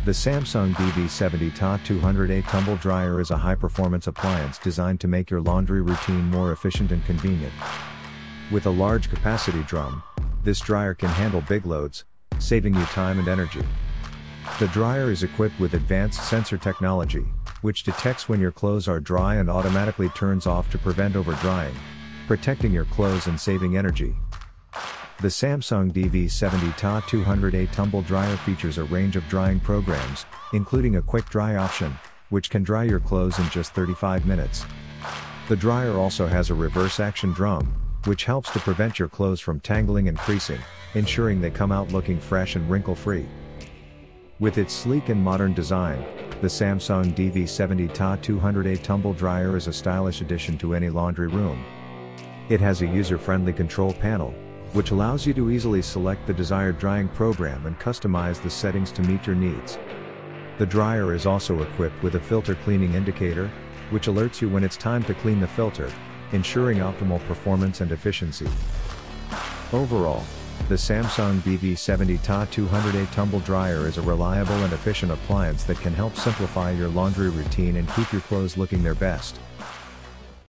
The Samsung DV70TA200AE Tumble Dryer is a high-performance appliance designed to make your laundry routine more efficient and convenient. With a large capacity drum, this dryer can handle big loads, saving you time and energy. The dryer is equipped with advanced sensor technology, which detects when your clothes are dry and automatically turns off to prevent over-drying, protecting your clothes and saving energy. The Samsung DV70TA200AE Tumble Dryer features a range of drying programs, including a quick dry option, which can dry your clothes in just 35 minutes. The dryer also has a reverse action drum, which helps to prevent your clothes from tangling and creasing, ensuring they come out looking fresh and wrinkle-free. With its sleek and modern design, the Samsung DV70TA200AE Tumble Dryer is a stylish addition to any laundry room. It has a user-friendly control panel, which allows you to easily select the desired drying program and customize the settings to meet your needs. The dryer is also equipped with a filter cleaning indicator, which alerts you when it's time to clean the filter, ensuring optimal performance and efficiency. Overall, the Samsung DV70TA200AE Tumble Dryer is a reliable and efficient appliance that can help simplify your laundry routine and keep your clothes looking their best.